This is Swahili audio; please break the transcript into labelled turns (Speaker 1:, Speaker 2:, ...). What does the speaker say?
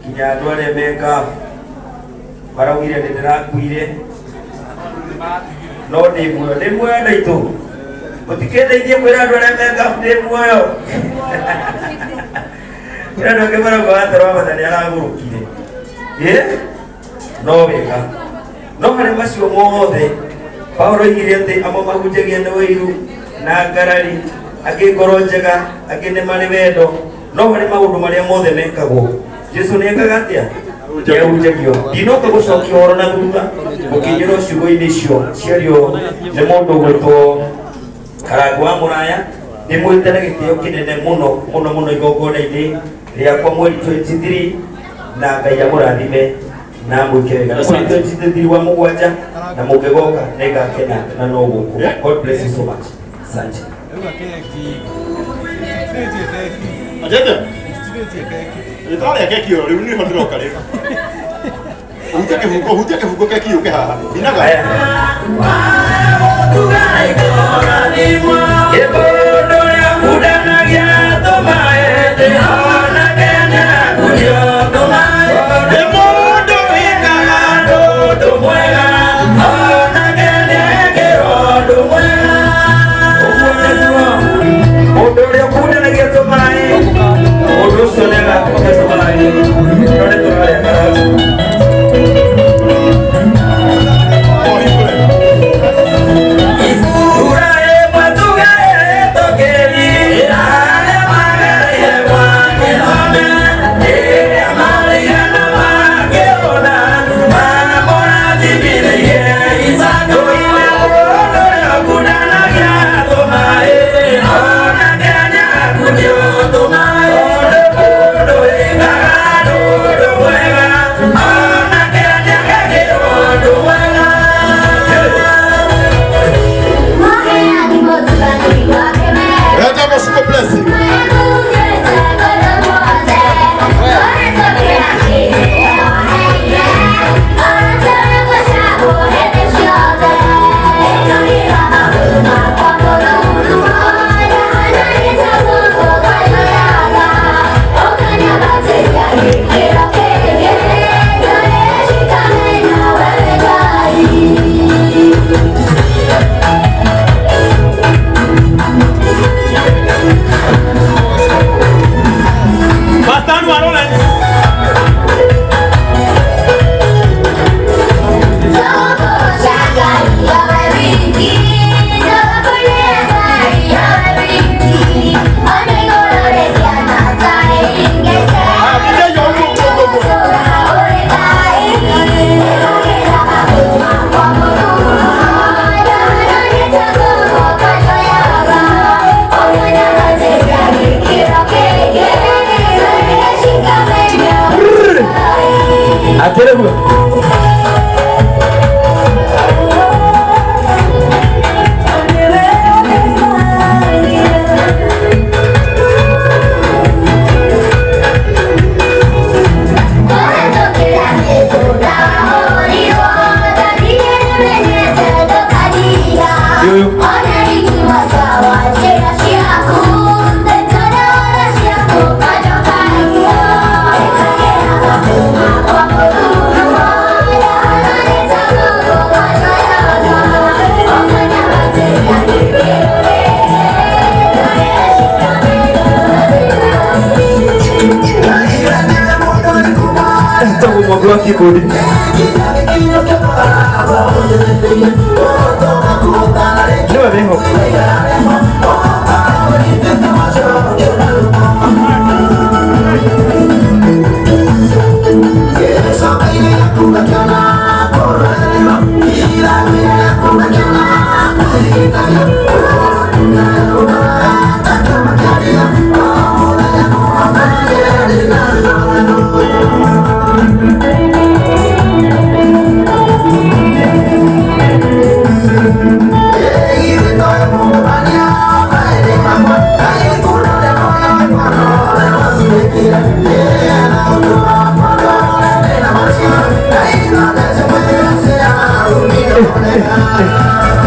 Speaker 1: Kinyatwa Rebeka barawire ndirakwire no ndi muoyo ndaitu mutikende kwira andu Rebeka ndi muoyo kwira andu angĩ marauga watarwa mathani aragũrũkire no wega no harĩ macio mothe Paulo oigire atĩ amwe mahunjagia nĩ ũiru na ngarari, angĩ ngoro njega, angĩ nĩ marĩ wendo, no harĩ maũndũ marĩa mothe mekagwo Jesu nĩ ekaga atĩa? Nĩahunjagio. Ndinoka gũcokia ũhoro na thutha gũkinyĩrwo ciugo-inĩ icio ciario nĩ mũndũ ũgwĩtwo Karangũ wa Mũraya. Nĩmwĩte na gĩtĩo kĩnene mũno igongona-inĩ rĩakwa mweri 23 na Ngai amũrathime na mwĩke wega. Mweri 23 wa mũgwanja na mũngĩgoka nĩngakena na no gũkũ. God bless you so much. Asante.
Speaker 2: Ajenda. Nitwale keki yo riu ni hondoka riu. Hutake huko keki yo keha. Inaga.
Speaker 1: Kodi. Lleva viejo.
Speaker 3: Eh,